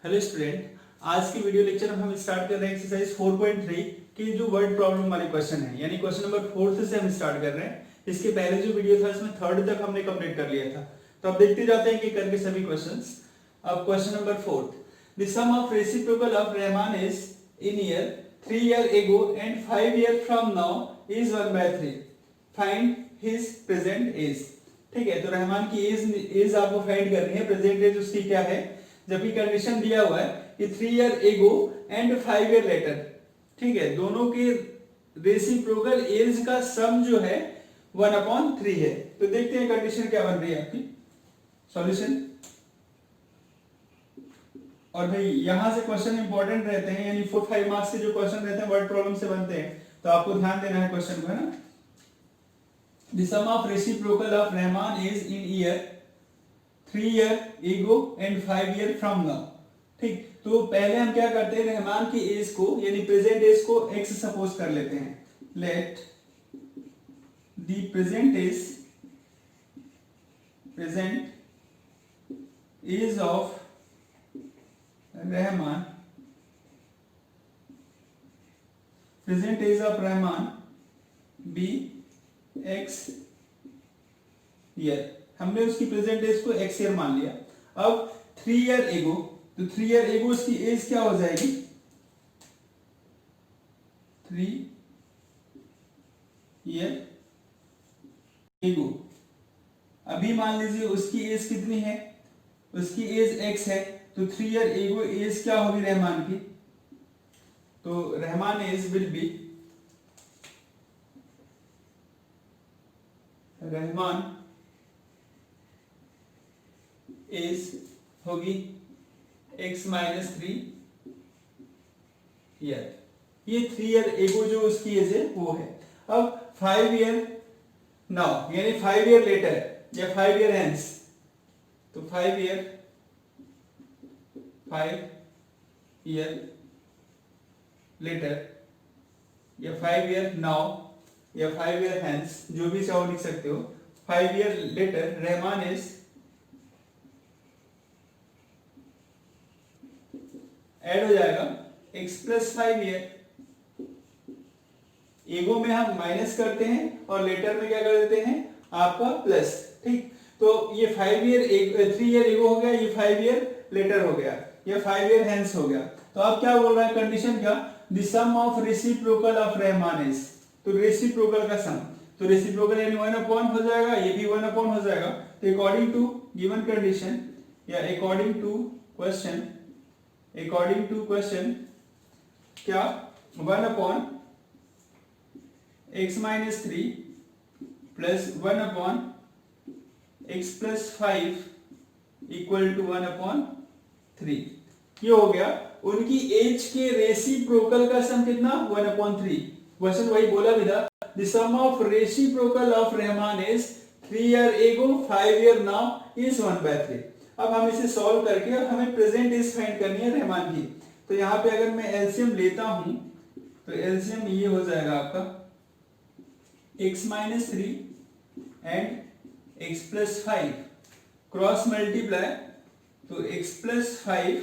Hello student, आज की video lecture में हम स्टार्ट कर रहे हैं एक्सरसाइज 4.3 की जो वर्ड प्रॉब्लम वाले क्वेश्चन है, यानी क्वेश्चन नंबर 4 से हम स्टार्ट कर रहे हैं। इसके पहले जो वीडियो था इसमें थर्ड तक हमने कंप्लीट कर लिया था, तो अब देखते जाते हैं कि करके सभी क्वेश्चंस। अब question number 4, the sum of reciprocal of Rahman is in year 3 year ago and 5 year from now is 1/3, find his present age. ठीक है, तो रहमान की एज आपको फाइंड करनी है, प्रेजेंट एज उसकी क्या है, जबकि कंडीशन दिया हुआ है कि 3 year ago and 5 year later. ठीक है, दोनों के रेसिप्रोकल एज का सम जो है 1/3 है। तो देखते हैं कंडीशन क्या बन रही है आपकी। सॉल्यूशन, और भाई यहां से क्वेश्चन इंपॉर्टेंट रहते हैं, यानी 4-5 मार्क्स के जो क्वेश्चन रहते हैं वर्ड प्रॉब्लम से बनते हैं, तो आपको ध्यान देना है क्वेश्चन को, है ना। The sum of reciprocal of Rahman is in year 3 year ago and 5 year from now. ठीक, तो पहले हम क्या करते हैं, रहमान की एज को यानी प्रेजेंट एज को x सपोज कर लेते हैं। Let the present age of Rahman, present age of Rahman be x year. हमने उसकी प्रेजेंट एज को x ईयर मान लिया। अब 3 ईयर एगो, तो 3 ईयर एगो उसकी एज क्या हो जाएगी, 3 ईयर एगो। अभी मान लीजिए उसकी एज कितनी है, उसकी एज x है, तो 3 ईयर एगो एज क्या होगी रहमान की, तो Rahman age will be, Rahman age होगी x - 3 ईयर। ये 3 ईयर एगो जो उसकी एज है वो है। अब 5 ईयर नाउ यानी 5 ईयर लेटर या 5 ईयर हेंस, तो 5 ईयर लेटर या 5 ईयर नाउ या 5 ईयर हेंस, जो भी चाहो लिख सकते हो। 5 year later Rahman is add हो जाएगा x + 5 ईयर। एगो में हम माइनस करते हैं और लेटर में क्या कर देते हैं आपका प्लस। ठीक, तो ये 3 ईयर एगो हो गया, ये 5 ईयर लेटर हो गया, ये 5 ईयर हेंस हो गया। तो अब क्या बोल रहा है कंडीशन क्या, the sum of reciprocal of Rahman is, तो रेसिप्रोकल का सम, तो रेसिप्रोकल यानी 1/, हो जाएगा, ये भी 1/, हो जाएगा। तो अकॉर्डिंग टू गिवन कंडीशन या अकॉर्डिंग टू क्वेश्चन क्या, 1/(x - 3) plus 1/(x + 5) equal to 1/3। ये हो गया उनकी एज के रेसिप्रोकल का सम कितना, 1/3। क्वेश्चन वही बोला भी था, the sum of reciprocal of Rahman is 3 year ago 5 year now is 1/3। अब हम इसे सॉल्व करके अब हमें प्रेजेंट एज फाइंड करनी है रहमान की। तो यहाँ पे अगर मैं एलसीएम लेता हूं तो एलसीएम ये हो जाएगा आपका x - 3 and x + 5 cross multiply, तो x + 5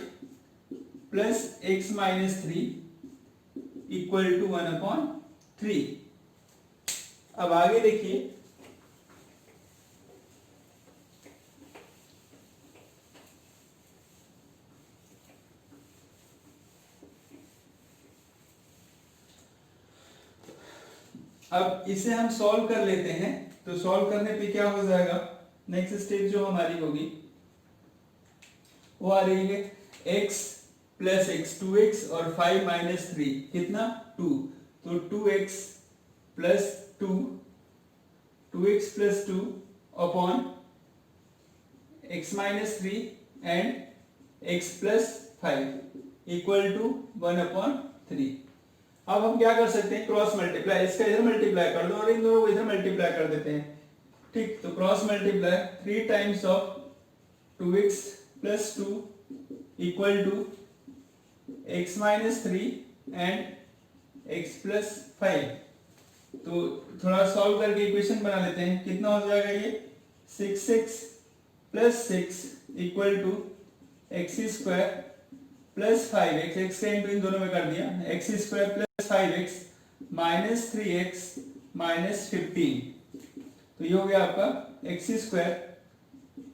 plus x - 3 equal to 1/3। अब आगे देखिए, अब इसे हम सॉल्व कर लेते हैं। तो सॉल्व करने पे क्या हो जाएगा, नेक्स्ट स्टेप जो हमारी होगी वो आ रही है x + x, 2x और 5 - 3 कितना 2, तो 2x + 2 upon x - 3 and x + 5 equal to 1/3। अब हम क्या कर सकते हैं, क्रॉस मल्टीप्लाई, इसका इधर मल्टीप्लाई कर दो और इन दोनों को इधर मल्टीप्लाई कर देते हैं। ठीक, तो cross multiply 3 times of 2x + 2 equal to x - 3 and x + 5। तो थोड़ा सॉल्व करके इक्वेशन बना लेते हैं, कितना हो जाएगा ये 6x + 6 equal to x² plus 5x, x का इंटू इन दोनों में कर दिया, x square plus 5x minus 3x minus 15। तो ये हो गया आपका x square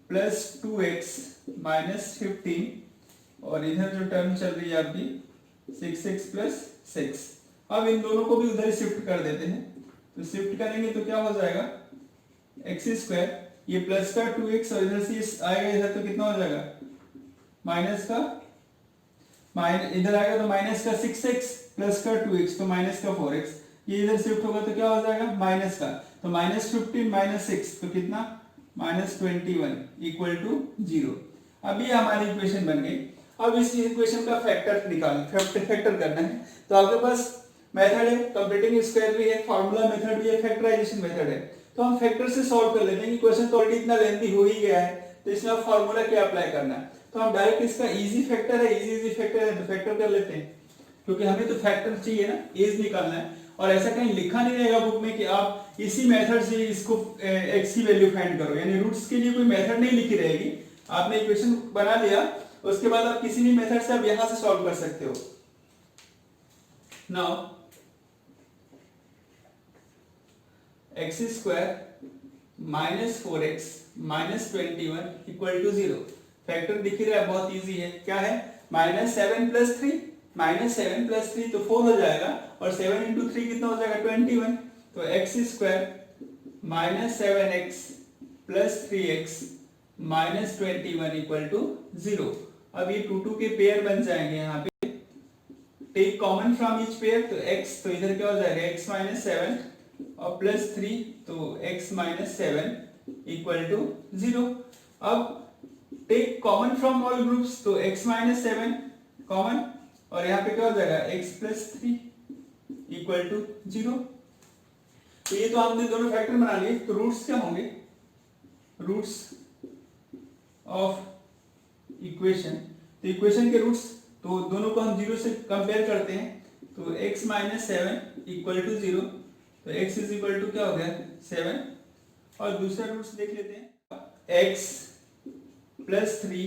plus 2x minus 15 और इधर जो टर्म चल रही है आपकी 6x प्लस 6। अब इन दोनों को भी उधर शिफ्ट कर देते हैं, तो शिफ्ट करेंगे तो क्या हो जाएगा एक्स स्क्वायर, ये प्लस का 2x और इधर से आएगा इधर तो कितना हो जाएगा माइनस का, इधर आएगा तो माइनस का 6x प्लस का 2x तो माइनस का 4x, ये इधर शिफ्ट होगा तो क्या हो जाएगा माइनस का, तो माइनस 15 माइनस 6 तो कितना माइनस 21 इक्वल टू 0। अब ये हमारी इक्वेशन बन गई। अब इस इक्वेशन का फैक्टर करना है, तो आपके पास मेथड है, कंप्लीटिंग स्क्वायर भी है, फार्मूला मेथड भी है, फैक्टराइजेशन मेथड है। तो हम फैक्टर से सॉल्व कर लेते हैं कि क्वेश्चन तो ऑलरेडी इतना लेंथी हो ही गया है, तो इसमें अब फार्मूला क्या अप्लाई करना है। तो हम डायरेक्ट इसका इजी फैक्टर है, इजी फैक्टर है तो फैक्टर कर लेते हैं, क्योंकि हमें तो फैक्टर चाहिए ना, एज निकालना है। और ऐसा कहीं लिखा नहीं रहेगा बुक में कि आप इसी मेथड से इसको x की वैल्यू फाइंड करो, यानी रूट्स के लिए कोई मेथड नहीं लिखी रहेगी। आपने इक्वेशन बना लिया, उसके बाद आप किसी भी मेथड से आप यहां से सॉल्व कर सकते हो। Now x square minus 4x minus 21 equal to 0। Factor दिख ही रहा है, बहुत इजी है। क्या है माइनस 7 प्लस 3, माइनस 7 प्लस 3 तो 4 हो जाएगा, और 7 इंटू 3 कितना हो जाएगा 21। तो x square minus 7x plus 3x minus 21 equal to 0। अब ये 2 के पेयर बन जाएंगे यहाँ पे, take common from each pair, तो x तो इधर क्या हो जाएगा x माइनस 7 और प्लस 3 तो x माइनस 7 इक्वल टू 0। अब take common from all groups, तो x माइनस 7 कॉमन और यहाँ पे क्या हो जाएगा x प्लस 3 इक्वल टू 0। तो ये तो हमने दोनों फैक्टर बना लिए, तो रूट्स क्या होंगे, रूट्स ऑफ इक्वेशन, तो इक्वेशन के रूट्स, तो दोनों को हम 0 से कंपेयर करते हैं, तो x माइनस 7 इक्वल टू 0, तो x इज इक्वल टू क्या हो गया 7। और दूसरा रूट्स देख लेते हैं, x प्लस 3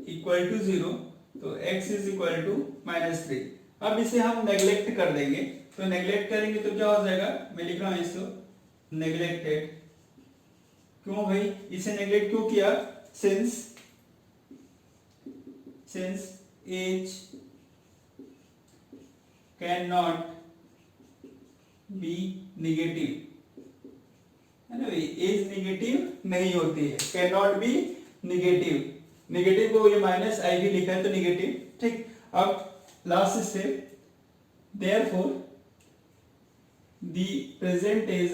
इक्वल टू 0, तो x is equal to minus 3। अब इसे हम नेग्लेक्ट कर देंगे, तो नेग्लेक्ट करेंगे तो क्या हो जाएगा, मैं लिख रहा हूं इसको नेग्लेक्टेड। क्यों भाई इसे नेग्लेक्ट क्यों किया, since age can not be negative, है ना भाई, एज निगेटिव नहीं होती है, can not be negative, negative को ये माइनस आई भी लिखा है तो निगेटिव, ठीक। अब last step, therefore the present age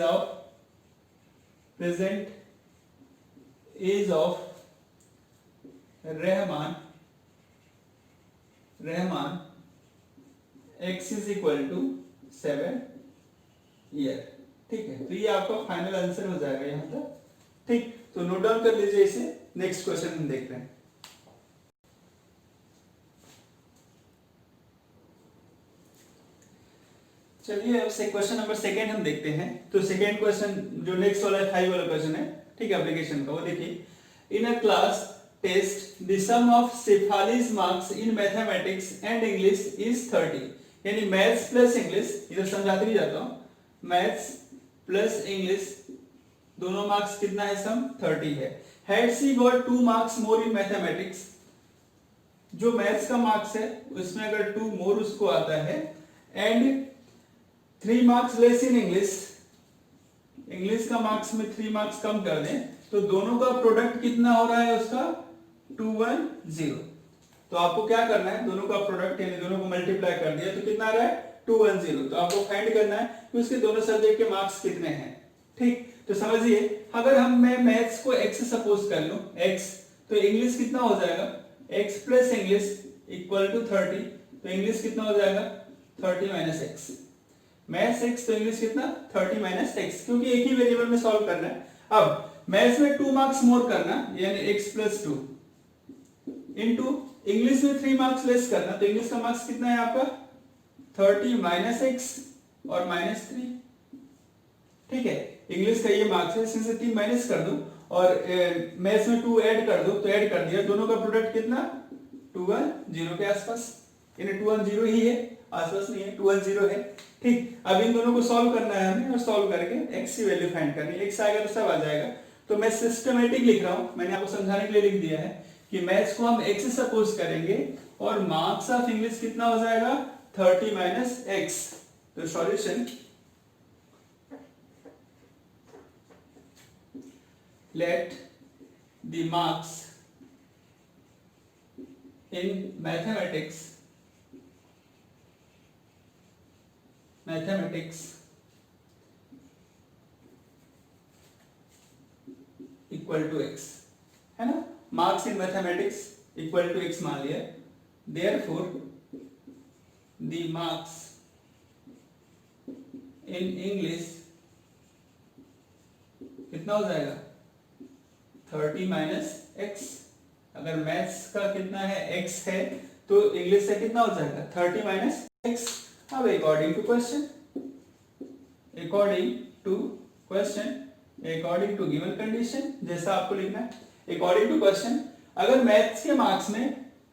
of Rahman x is equal to 7 year, ठीक है। तो ये आपका फाइनल आंसर हो जाएगा यहां तक, ठीक। तो नोट डाउन कर लीजिए इसे, नेक्स्ट क्वेश्चन हम देखते हैं। चलिए अब से क्वेश्चन नंबर सेकंड हम देखते हैं। तो सेकंड क्वेश्चन जो नेक्स्ट वाला है 5 वाला क्वेश्चन है, ठीक है, एप्लीकेशन का, वो देखिए, in a class test the sum of Shefali's marks in mathematics and English is 30, यानी मैथ्स प्लस इंग्लिश, इधर समझाते भी जाता हूं, मैथ्स प्लस इंग्लिश दोनों मार्क्स कितना है, सम 30 है। Had she got 2 marks more in mathematics, जो मैथ्स का मार्क्स है उसमें अगर 2 मोर उसको आता है, and 3 marks less in English, English का मार्क्स में 3 मार्क्स कम कर दें, तो दोनों का प्रोडक्ट कितना हो रहा है उसका 210। तो आपको क्या करना है, दोनों का प्रोडक्ट यानी दोनों को मल्टीप्लाई कर दिया तो कितना आ रहा है 210। तो आपको फाइंड करना है कि उसके दोनों सब्जेक्ट के मार्क्स कितने हैं, ठीक। तो समझिए अगर मैं मैथ्स को x सपोज कर लूं, x, तो इंग्लिश कितना हो जाएगा x plus English equal to 30, तो इंग्लिश कितना हो जाएगा 30 माइनस x, मैथ्स x तो इंग्लिश कितना 30 माइनस x, क्योंकि एक ही वेरिएबल में सॉल्व करना है। अब मैथ्स में 2 मार्क्स मोर करना यानी x प्लस 2 इंटू इंग्लिश में 3 मार्क्स लेस करना, तो इंग्लिश का मार्क्स कितना है आपका 30 माइनस x और माइनस 3, ठीक है। इंग्लिश का ये मार्क्स है, इसमें से 3 माइनस कर दो और मैथ्स में 2 ऐड कर दो, तो ऐड कर दिया, दोनों का प्रोडक्ट कितना 210 के आसपास, यानी 210 ही है, आसपास नहीं है, 210 है। ठीक, अब इन दोनों को सॉल्व करना है हमें, और सॉल्व करके x की वैल्यू फाइंड करनी है। x आएगा तो सब आ जाएगा। तो मैं सिस्टमेटिक लिख रहा हूं, मैंने आपको समझाने के लिए लिख दिया है कि मैथ्स को हम x सपोज करेंगे और मार्क्स ऑफ इंग्लिश कितना हो जाएगा 30 माइनस x। तो solution, let the marks in mathematics equal to x, है ना, marks in mathematics equal to x मान लिया, therefore the marks in English कितना हो जाएगा 30 माइनस x। अगर मैथ्स का कितना है x है, तो इंग्लिश से कितना हो जाएगा 30 माइनस x। अब अकॉर्डिंग टू गिवन कंडीशन, जैसा आपको लिखना है अकॉर्डिंग टू क्वेश्चन, अगर मैथ्स के मार्क्स में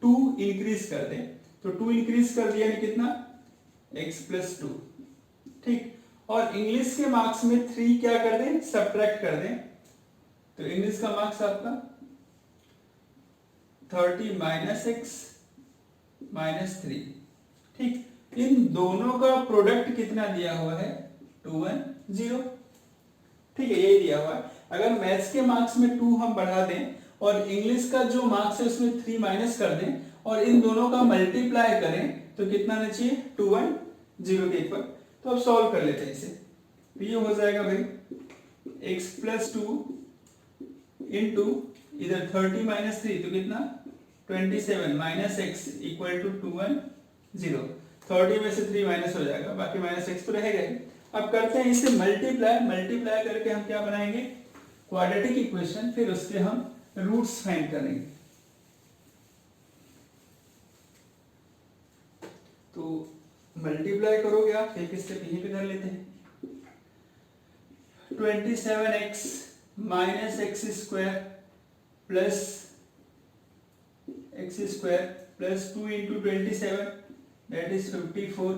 2 इंक्रीज कर दें, तो 2 इंक्रीज कर दिया यानी कितना x प्लस 2। ठीक, और इंग्लिश के मार्क्स में 3 क्या कर दें, सब्ट्रैक्ट कर दें, तो इंग्लिश का मार्क्स आपका 30 माइनस x माइनस 3। ठीक, इन दोनों का प्रोडक्ट कितना दिया हुआ है 210। ठीक है, यही दिया हुआ है। अगर मैथ्स के मार्क्स में 2 हम बढ़ा दें और इंग्लिश का जो मार्क्स है उसमें 3 माइनस कर दें और इन दोनों का मल्टीप्लाई करें, तो कितना आना चाहिए 210 के इक्वल। तो अब सॉल्व कर लेते हैं इसे। तो ये हो जाएगा भाई x प्लस 2 इंटू इधर 30 माइनस 3, तो कितना 27 माइनस x इक्वल टू 210। 30 में से 3 माइनस हो जाएगा, बाकी माइनस x तो रहेगा ही। अब करते हैं इसे मल्टीप्लाई करके हम क्या बनाएंगे क्वाड्रेटिक इक्वेशन, फिर उसके हम रूट्स फाइंड करेंगे। तो मल्टीप्लाई करोगे आप, एक स्टेप यहीं पे कर लेते हैं। 27x minus x square plus 2 into 27 that is 54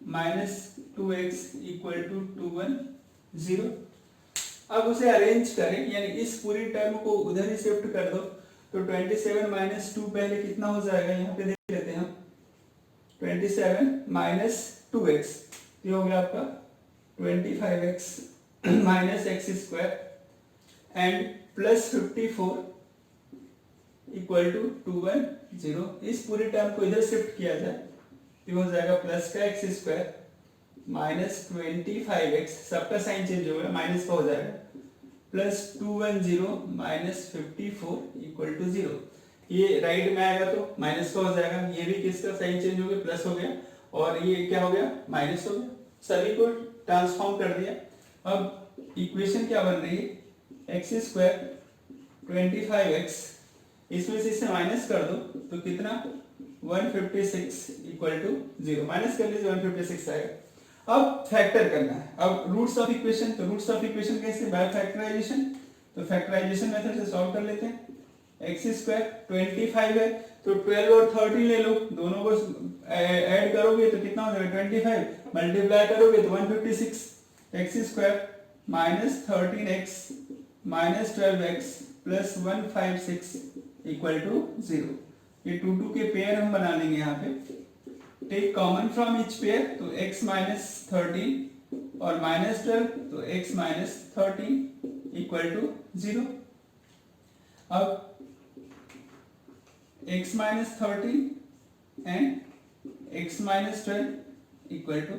minus 2x equal to 210। अब उसे अरेंज करें, यानी इस पूरी टर्म को उधर ही शिफ्ट कर दो, तो 27 माइनस 2 पहले कितना हो जाएगा यहाँ पे देख लेते हैं हम। 27 माइनस 2x, ये हो गया आपका 25x minus x square and plus 54 equal to 210। इस पूरी टर्म को इधर शिफ्ट किया जाए तो हो जाएगा प्लस का एक्स स्क्वायर माइनस 25x, सबका साइन चेंज होगा, माइनस का हो जाएगा, प्लस 210 माइनस 54 इक्वल टू 0। ये राइट में आएगा तो माइनस का हो जाएगा, ये भी किसका साइन चेंज हो गया, प्लस हो गया, और ये क्या हो गया माइनस हो गया। सभी को ट्रांसफॉर्म कर दिया। अब इक्वेशन क्या बन रही है एक्स स्क्वायर 25x, इसमें से इसे माइनस कर दो तो कितना 156 इक्वल टू 0, माइनस कर लीजिए 156 आएगा। अब फैक्टर करना है, अब रूट्स ऑफ इक्वेशन, तो रूट्स ऑफ इक्वेशन कैसे, बाय फैक्टराइजेशन। तो फैक्टराइजेशन मेथड से सॉल्व कर लेते हैं। एक्स स्क्वायर 25 है तो 12 और 30 ले लो, दोनों को ऐड करोगे तो कितना हो जाएगा 25, मल्टीप्लाई करोगे तो 156। X square minus 13x minus 12x plus 156 equal to 0। ये 2 के पेयर हम बना लेंगे यहाँ पे। Take common from each pair, तो x माइनस 13 और माइनस 12, तो x माइनस 13 इक्वल टू 0। अब x minus 13 and x minus 12 equal to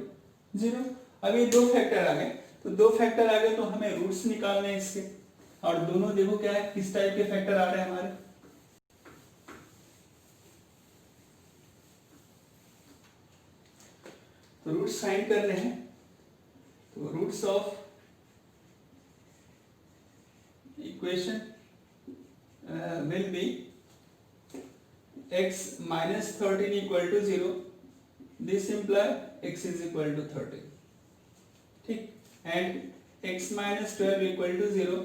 0। अब ये दो फैक्टर आ गए, तो दो फैक्टर आ गए तो हमें रूट्स निकालने हैं इसके, और दोनों देखो क्या है, किस टाइप के फैक्टर आ रहे हैं हमारे। तो रूट्स फाइंड करने हैं, तो roots of equation will be x minus 13 equal to 0, this imply x is equal to 13, ठीक, and x minus 12 equal to 0,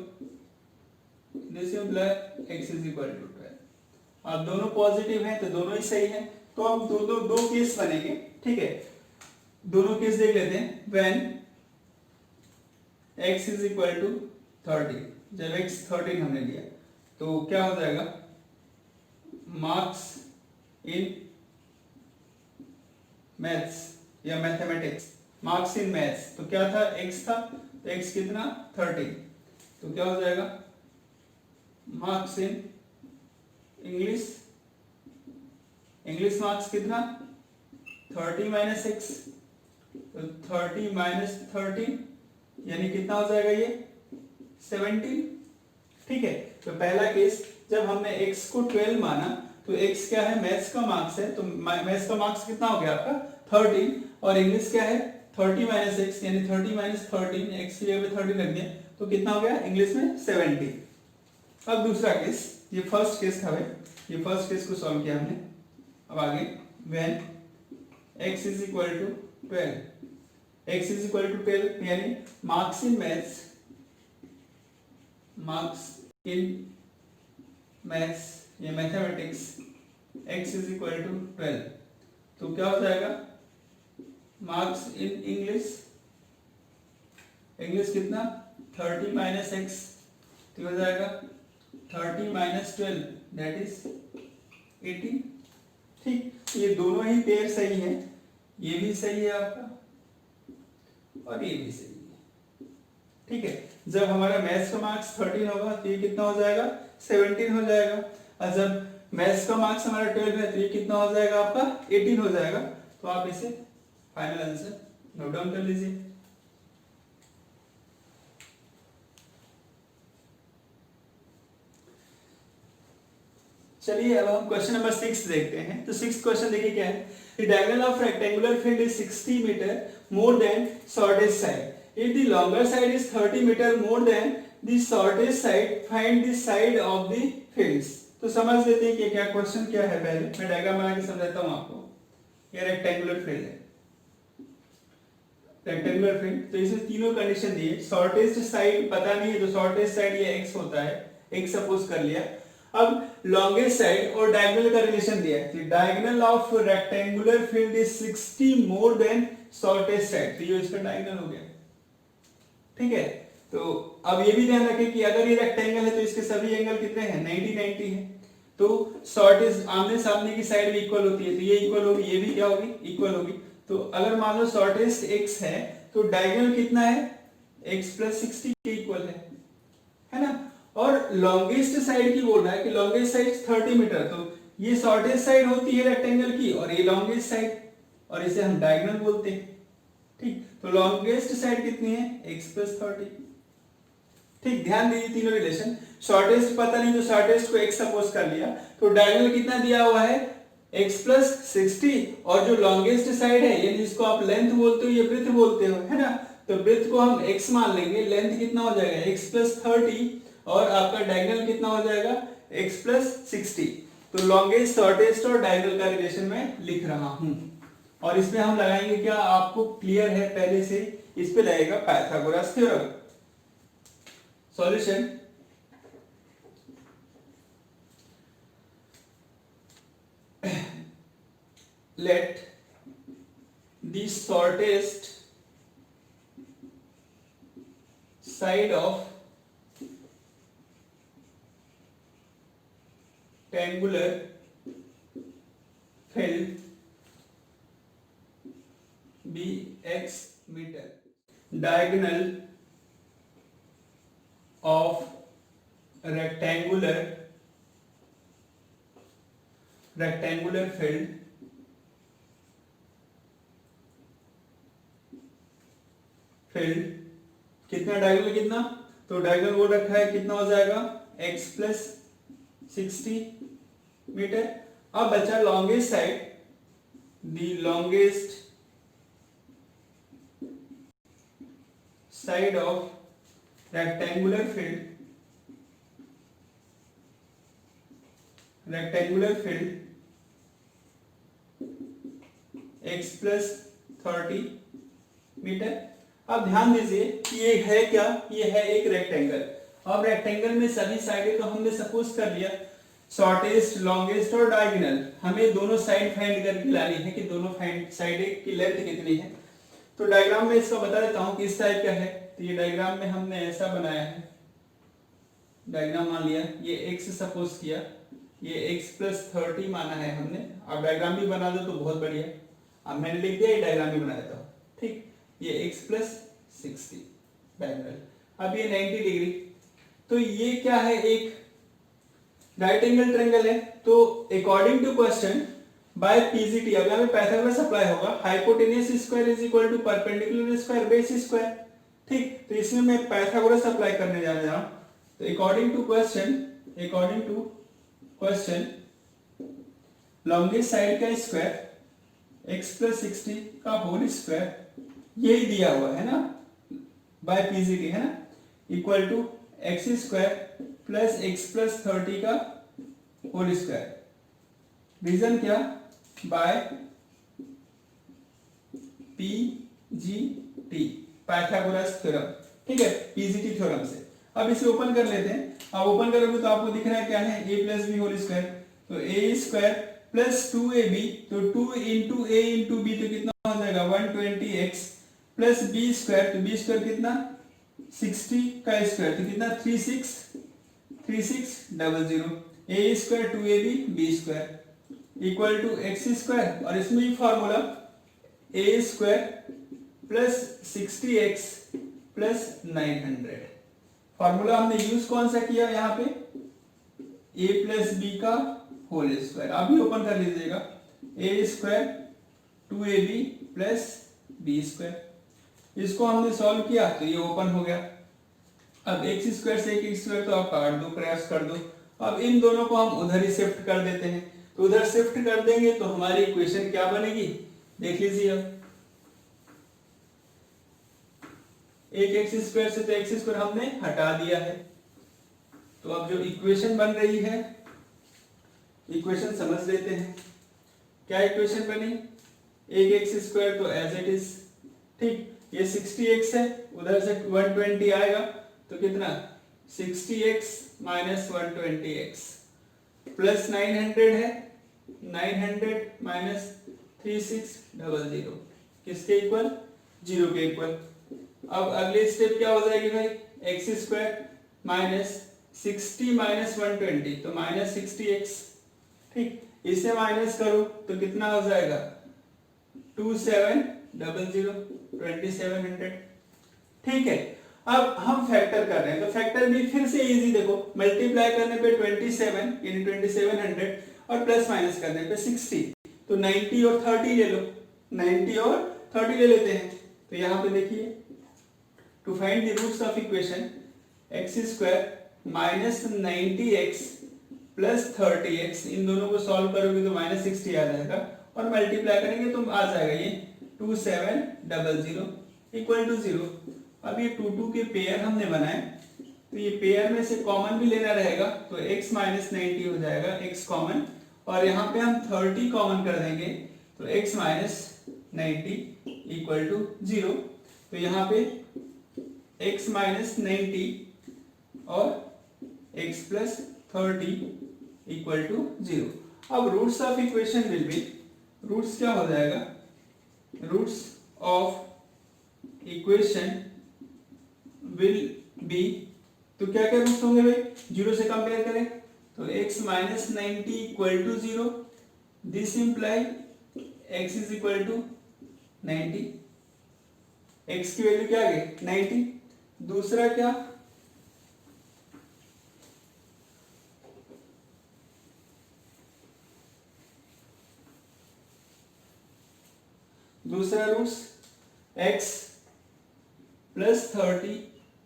this imply x is equal to 12। अब दोनों पॉजिटिव हैं तो दोनों ही सही है, तो अब दो केस बनेंगे, ठीक है। दोनों केस देख लेते हैं। When x is equal to 30, जब x 13 हमने लिया तो क्या हो जाएगा, मार्क्स इन मैथ्स या मैथमेटिक्स, मार्क्स इन मैथ्स, तो क्या था, x था, तो x कितना 13, तो क्या हो जाएगा, marks in English, English marks कितना 30 माइनस x, तो 30 माइनस 13 यानी कितना हो जाएगा ये 17, ठीक है। तो पहला केस, जब हमने x को 12 माना तो x क्या है, मैथ्स का मार्क्स है, तो मैथ्स का मार्क्स कितना हो गया आपका 13, और इंग्लिश क्या है 30 माइनस x यानी 30 माइनस 13, x की जगह पे 30 रख दिया तो कितना हो गया इंग्लिश में 70। अब दूसरा केस, ये फर्स्ट केस था भाई, ये फर्स्ट केस को सॉल्व किया हमने। अब आगे when x is equal to 12, x is equal to 12 यानी marks in maths, marks in maths या mathematics x is equal to 12, तो क्या हो जाएगा, मार्क्स इन इंग्लिश, इंग्लिश कितना 30 माइनस x, तो हो जाएगा 30 माइनस 12 दैट इज 18, ठीक। ये दोनों ही पेयर सही है, ये भी सही है आपका और ये भी सही है, ठीक है। जब हमारा मैथ्स का मार्क्स 13 होगा तो ये कितना हो जाएगा 17 हो जाएगा, और जब मैथ्स का मार्क्स हमारा 12 है तो ये कितना हो जाएगा आपका 18 हो जाएगा। तो आप इसे फाइनल आंसर नोट डाउन कर लीजिए। चलिए अब हम क्वेश्चन नंबर 6 देखते हैं। तो 6th क्वेश्चन देखिए क्या है, the diagonal of rectangular field is 60 metre more than shortest side, if the longer side is 30 meter more than the shortest side, find the side of the fields। तो समझ लेते हैं कि क्या क्वेश्चन क्या है, पहले मैं डायग्राम बना के समझाता हूं आपको। ये रेक्टेंगुलर फील्ड है, रेक्टेंगुलर फील्ड, तो इसमें तीनों कंडीशन दिए, शॉर्टेस्ट साइड पता नहीं है तो शॉर्टेस्ट साइड ये x होता है, x सपोज कर लिया। अब लॉन्गेस्ट साइड और डायगोनल का रिलेशन दिया है, तो diagonal of rectangular field is 60 more than shortest side, तो ये इसका डायगोनल हो गया, ठीक है। तो अब ये भी ध्यान रखें कि अगर ये रेक्टेंगल है तो इसके सभी एंगल कितने हैं 90 90 है, तो शॉर्टेस्ट आमने सामने की साइड भी इक्वल होती है, तो ये इक्वल होगी, ये भी क्या होगी इक्वल होगी। तो अगर मान लो शॉर्टेस्ट x है तो डायगोनल कितना है x प्लस 60 के इक्वल है ना। और लॉन्गेस्ट साइड की बोल रहा है कि लॉन्गेस्ट साइड 30 मीटर, तो ये शॉर्टेस्ट साइड होती है रेक्टेंगल की और ये लॉन्गेस्ट साइड, और इसे हम डायगोनल बोलते हैं, ठीक। तो लॉन्गेस्ट साइड कितनी है x प्लस 30, ठीक। ध्यान दीजिए तीनों रिलेशन, शॉर्टेस्ट पता नहीं तो शॉर्टेस्ट को x सपोज कर लिया, तो डायगोनल कितना दिया हुआ है x प्लस 60, और जो लॉन्गेस्ट साइड है यानी जिसको आप लेंथ बोलते हो ये ब्रेथ बोलते हो, है ना, तो ब्रेथ को हम x मान लेंगे, लेंथ कितना हो जाएगा x प्लस 30 और आपका डायगोनल कितना हो जाएगा x प्लस 60। तो लॉन्गेस्ट, शॉर्टेस्ट और डायगोनल का रिलेशन मैं लिख रहा हूं, और इसमें हम लगाएंगे क्या, आपको क्लियर है पहले से, इस पे लगेगा Pythagoras theorem. Solution, let the shortest side of rectangular field be x meter, diagonal of rectangular field कितना डायगोनल कितना, तो डायगोनल बोल रखा है कितना हो जाएगा x प्लस 60 मीटर। अब बचा longest side, the longest side of rectangular field x plus 30 metre. अब ध्यान दीजिए कि ये है क्या, ये है एक रेक्टेंगल। अब रेक्टेंगल में सभी साइडें तो हमने सपोज कर लिया, शॉर्टेस्ट, लॉन्गेस्ट और डायगोनल, हमें दोनों साइड फाइंड करके लानी है कि दोनों साइड की लेंथ कितनी है। तो डायग्राम में इसका बता देता हूं कि इस टाइप का है। तो ये डायग्राम में हमने ऐसा बनाया है, डायग्राम मान लिया, ये x सपोज किया, ये x प्लस 30 माना है हमने। अब डायग्राम भी बना दो तो बहुत बढ़िया, अब मैंने लिख दिया, ये डायग्राम भी बना देता हूँ, ठीक। ये x प्लस 60 डायगोनल, अब ये 90 डिग्री। तो ये क्या है, एक राइट एंगल ट्रायंगल है। तो according to question by PGT, अब यहाँ पे पाइथागोरस अप्लाई होगा, hypotenuse square is equal to perpendicular square base square, ठीक। तो इसमें मैं पाइथागोरस अप्लाई करने जा रहा हूं। तो according to question longest side का स्क्वायर x प्लस 60 का होल स्क्वायर, यही दिया हुआ है ना बाय पीजीटी, है ना, equal to x square plus x plus 30 का होल स्क्वायर। रीजन क्या, बाय पीजीटी, पाइथागोरस थ्योरम, ठीक है, पीजीटी थ्योरम से। अब इसे ओपन कर लेते हैं। अब ओपन करोगे तो आपको दिख रहा है क्या है, a plus b whole square. तो ए स्क्वायर प्लस 2ab, तो 2 इंटू ए इंटू बी, तो कितना हो जाएगा 120x प्लस बी स्क्वायर, तो बी स्क्वायर कितना 60 का स्क्वायर, तो कितना 3600, A square 2ab B square equal to x square, और इसमें भी formula A square plus 60x plus 900। Formula हमने यूज कौन सा किया यहाँ पे, a प्लस बी का होल स्क्वायर। अभी ओपन कर लीजिएगा, A square 2ab plus B square, इसको हमने सॉल्व किया तो ये ओपन हो गया। अब एक्स स्क्वायर से एक स्क्वायर तो आप काट दो, प्रयास कर दो। अब इन दोनों को हम उधर ही शिफ्ट कर देते हैं, तो उधर शिफ्ट कर देंगे तो हमारी इक्वेशन क्या बनेगी, देख लीजिए। अब एक एक्स स्क्वायर से तो एक्स स्क्वायर हमने हटा दिया है, तो अब जो इक्वेशन बन रही है, इक्वेशन समझ लेते हैं। क्या इक्वेशन बनी, एक एक्स स्क्वायर तो एज इट इज, ठीक, ये 60x है, उधर से 120 आएगा, तो कितना 60x माइनस 120x प्लस 900 है, 900 माइनस 3600 किसके इक्वल, 0 के इक्वल। अब अगली स्टेप क्या हो जाएगी भाई, एक्स स्क्वायर माइनस 60 माइनस 120, तो माइनस 60x, ठीक। इसे माइनस करो तो कितना हो जाएगा 2700, 2700, ठीक है। अब हम फैक्टर कर रहे हैं, तो फैक्टर भी फिर से इजी, देखो मल्टीप्लाई करने पे 27 यानी 2700 और प्लस माइनस करने पे 60, तो 90 और 30 ले लो, 90 और 30 ले लेते हैं। तो यहाँ पे देखिए, to find the roots of equation x square minus 90x plus 30x, इन दोनों को सॉल्व करोगे तो माइनस 60 आ जाएगा, और मल्टीप्लाई करेंगे तो आ जाएगा ये 2700 इक्वल टू 0। अब ये 2 के पेयर हमने बनाए, तो ये पेयर में से कॉमन भी लेना रहेगा, तो x माइनस 90 हो जाएगा, x कॉमन, और यहाँ पे हम 30 कॉमन कर देंगे, तो x माइनस 90 इक्वल टू 0। तो यहाँ पे x माइनस 90 और x प्लस 30 इक्वल टू 0। अब roots of equation will be, roots क्या हो जाएगा, roots of equation will be, तो क्या क्या रूट्स होंगे भाई, 0 से कंपेयर करें तो x minus 90 equal to 0, this imply x is equal to 90, x की वैल्यू क्या आ गई 90। दूसरा क्या, दूसरा roots x plus 30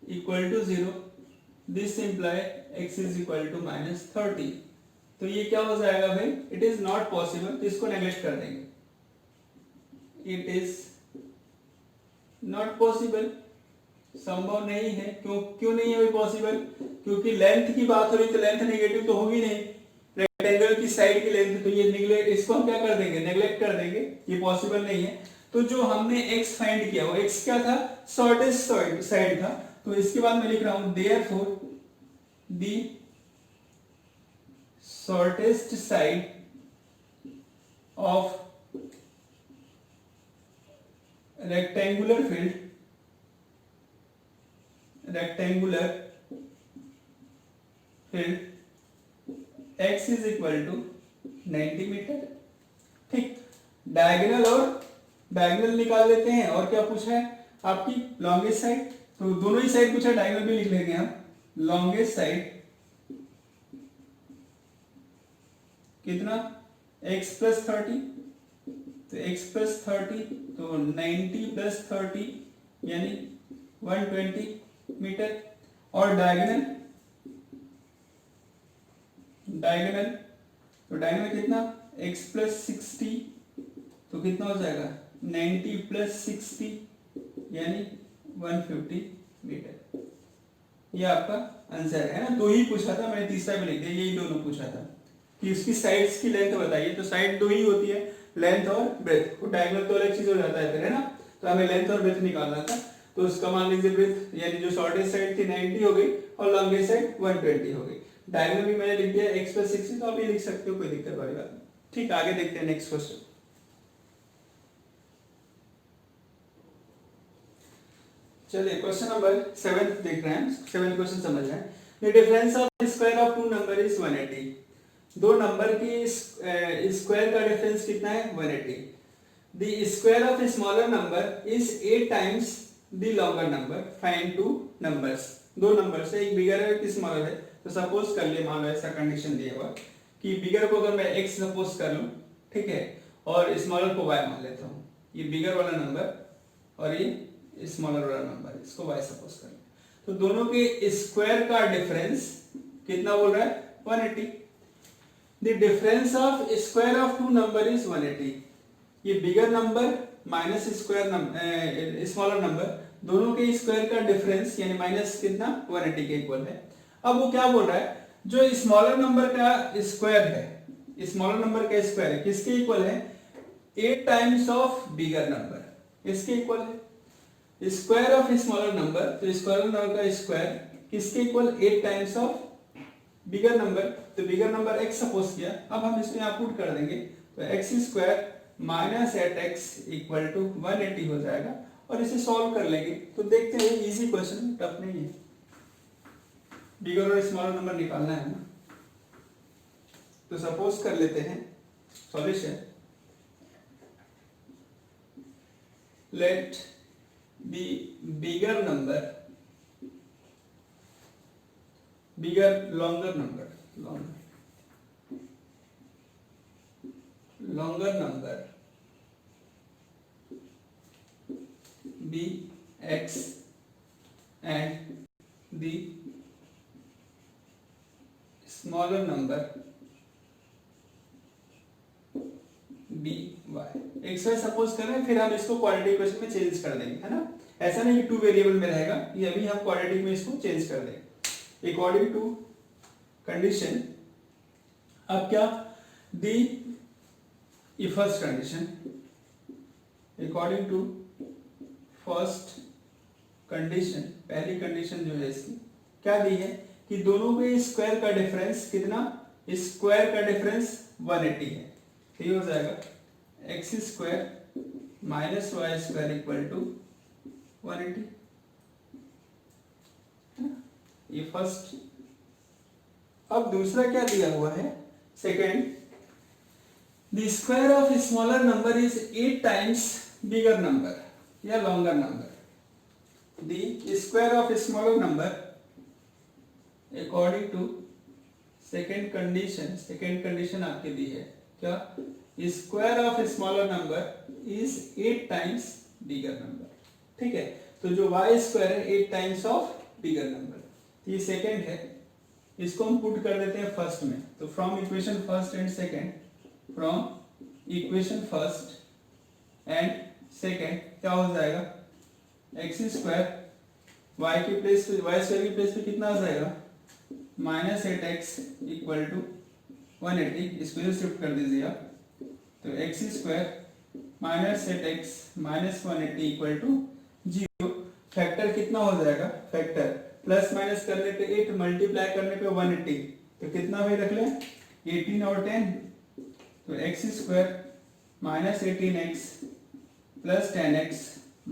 equal to 0, this imply x is equal to minus 30। तो ये क्या हो जाएगा भाई, इट इज नॉट पॉसिबल, तो इसको नेग्लेक्ट कर देंगे, इट इज नॉट पॉसिबल, संभव नहीं है। क्यों नहीं है पॉसिबल, क्योंकि लेंथ की बात हो रही तो लेंथ नेगेटिव तो होगी नहीं, रेक्टेंगल की साइड की लेंथ, तो ये नेग्लेक्ट, इसको हम क्या कर देंगे, नेग्लेक्ट कर देंगे, ये पॉसिबल नहीं है। तो जो हमने x फाइंड किया वो x क्या था, शॉर्टेस्ट साइड था, तो इसके बाद मैं लिख रहा हूं therefore the shortest side of rectangular field x is equal to 90 metre. ठीक, डायगोनल निकाल लेते हैं। और क्या पूछा है आपकी लॉन्गेस्ट साइड, तो दोनों ही साइड पूछा, डायगोनल भी लिख लेंगे हम। लॉन्गेस्ट साइड कितना x प्लस 30, तो x प्लस 30 तो 90 प्लस 30 यानी 120 मीटर। और डायगोनल तो डायगोनल कितना x प्लस 60 तो कितना हो जाएगा 90 प्लस 60 यानी 150 मीटर। ये आपका आंसर है ना। दो ही पूछा था, मैंने तीसरा भी लिख दिया, यही दोनों पूछा था कि उसकी साइड्स की लेंथ बताइए। तो साइड दो ही होती है, लेंथ और ब्रेथ। तो डायगोनल तो अलग चीज हो जाता है फिर, है ना। तो हमें लेंथ और ब्रेथ निकालना था। तो उसका मान लीजिए ब्रेथ यानी जो शॉर्टेस्ट साइड थी 90 हो गई और लॉन्गेस्ट साइड 120 हो गई। डायगोनल भी मैंने लिख दिया x प्लस 60, तो आप ये लिख सकते हो, कोई दिक्कत वाली बात नहीं। ठीक, आगे देखते हैं नेक्स्ट क्वेश्चन। चलिए क्वेश्चन नंबर 7 देख रहे हैं। 7 क्वेश्चन समझ रहे हैं। The difference of square of two number is 180। दो नंबर की स्क्वायर का डिफरेंस कितना है 180। The square of smaller number is 8 times the longer number. Find two numbers. दो नंबर से, एक बिगर है एक स्मॉलर है। तो सपोज कर लिए, मान लो ऐसा कंडीशन दिया हुआ कि बिगर को अगर मैं x सपोज कर लूं, ठीक है, और स्मॉलर को y मान लेता हूं। ये बिगर वाला नंबर और ये स्मॉलर वाला नंबर, इसको y सपोज कर लें। तो दोनों के स्क्वायर का डिफरेंस कितना बोल रहा है 180। The difference of square of two number is 180। ये bigger number minus square smaller number, दोनों के स्क्वायर का डिफरेंस यानी माइनस कितना 180 के इक्वल है। अब वो क्या बोल रहा है, जो स्मॉलर नंबर का स्क्वायर है, स्मॉलर नंबर का स्क्वायर है किसके इक्वल है 8 टाइम्स ऑफ बिगर नंबर, इसके इक्वल है। स्क्वायर ऑफ स्मॉलर नंबर, तो स्मॉलर नंबर का स्क्वायर किसके equal 8 times of bigger number. तो बिगर नंबर x सपोज किया, अब हम इसमें यहां पुट कर देंगे तो x square minus 8x equal to 180 हो जाएगा। और इसे सॉल्व कर लेंगे तो देखते हैं, इजी क्वेश्चन, टफ नहीं है। बिगर और स्मॉलर नंबर निकालना है ना। तो सपोज कर लेते हैं solution. Let be bigger number, bigger longer number, longer number be x and the smaller number be वाई। एक्स वाई सपोज कर रहे हैं, फिर हम इसको क्वाड्रेटिक इक्वेशन में चेंज कर देंगे, है ना। ऐसा नहीं कि टू वेरिएबल में रहेगा, ये अभी हम क्वाड्रेटिक में इसको चेंज कर देंगे अकॉर्डिंग टू कंडीशन। अब क्या दी first condition, according to first condition, पहली कंडीशन जो है इसकी क्या दी है कि दोनों के स्क्वायर का डिफरेंस कितना, स्क्वायर का डिफरेंस 180 है। तो ये हो जाएगा x square minus Y square equal to 180, ये फर्स्ट। अब दूसरा क्या दिया हुआ है second, the square of smaller number is 8 times bigger number या longer number. The square of smaller number according to second condition आपके दी है क्या, square of smaller number is 8 times bigger number. ठीक है, तो जो y स्क्वायर है 8 टाइम्स ऑफ बिगर नंबर, ये सेकेंड है। इसको हम पुट कर देते हैं फर्स्ट में। तो from equation first and second, from equation first and second क्या हो जाएगा, एक्स स्क्वायर वाई की प्लेस पे, वाई स्क्वायर की प्लेस पे कितना आ जाएगा माइनस 8x इक्वल टू 180। इसको इधर शिफ्ट कर दीजिए आप, तो x square minus 8x minus 180 equal to 0। Factor कितना हो जाएगा, फैक्टर प्लस माइनस करने पे 8 मल्टीप्लाई करने पे 180, तो कितना भाई रख लें 18 और 10, तो x square minus 18x plus 10x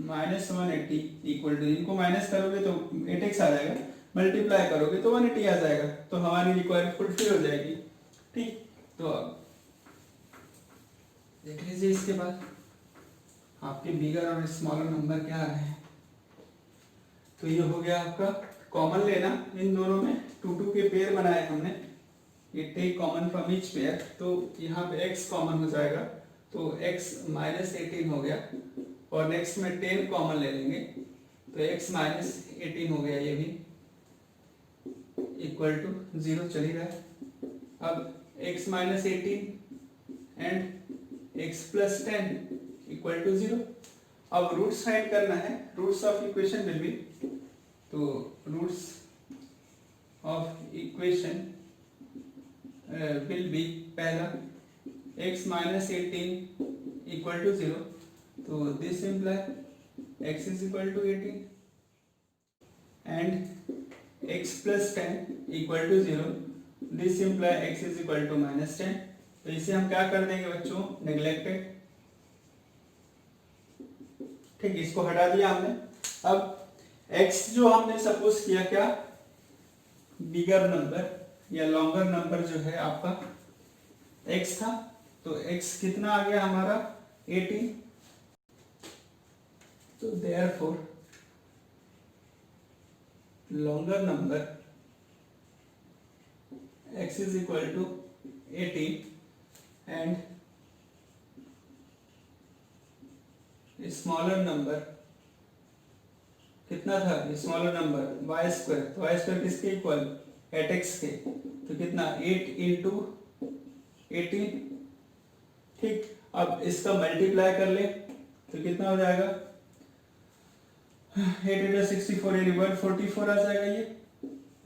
minus 180 equal to, इनको माइनस करोगे तो 8x आ जाएगा, मल्टीप्लाई करोगे तो 180 आ जाएगा, तो हमारी रिक्वायरमेंट फुलफिल हो जाएगी। ठीक, तो अब देख लीजिए इसके बाद आपके बिगर और स्मॉलर नंबर क्या आ रहे हैं। तो ये हो गया आपका कॉमन लेना इन दोनों में, 2 2 के पेयर बनाए हमने, ये take common from each pair, तो यहाँ पे x कॉमन हो जाएगा, तो x माइनस 18 हो गया, और नेक्स्ट में 10 कॉमन ले लेंगे, तो x माइनस 18 हो गया, ये भी इक्वल टू 0 चल ही रहा है। अब x minus 18 and x plus 10 equal to 0। अब रूट्स फाइंड करना है, roots of equation will be, तो roots of equation will be, पहला x माइनस 18 इक्वल टू 0, तो this imply x is equal to 18 and x plus 10 equal to 0, this imply x is equal to minus 10। तो इसे हम क्या कर देंगे बच्चों, नेग्लेक्टेड। ठीक, इसको हटा दिया हमने। अब x जो हमने सपोज किया क्या, बिगर नंबर या लॉन्गर नंबर जो है आपका x था, तो x कितना आ गया हमारा 18, तो therefore longer number x is equal to 18 and smaller number कितना था, स्मॉलर नंबर वाई स्क्वायर, तो वाई स्क्वायर किसके इक्वल, एट एक्स के, तो कितना 8 इंटू 18। ठीक, अब इसका मल्टीप्लाई कर ले तो कितना हो जाएगा, 864 यानी 144 आ जाएगा ये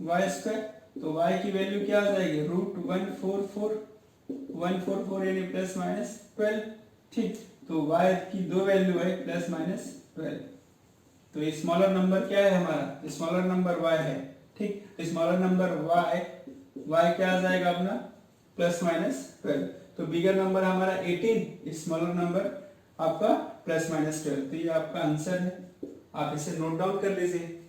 वाई स्क्वायर। तो वाई की वैल्यू क्या आ जाएगी, रूट 144 यानी प्लस माइनस 12। ठीक, तो y की दो वैल्यू है, प्लस माइनस 12, तो स्मॉलर नंबर क्या है हमारा, स्मॉलर नंबर y है। ठीक, स्मॉलर नंबर y क्या आ जाएगा अपना, प्लस माइनस 12। तो बिगर नंबर हमारा 18, स्मॉलर नंबर आपका प्लस माइनस 12। तो ये आपका आंसर है, आप इसे नोट डाउन कर लीजिए।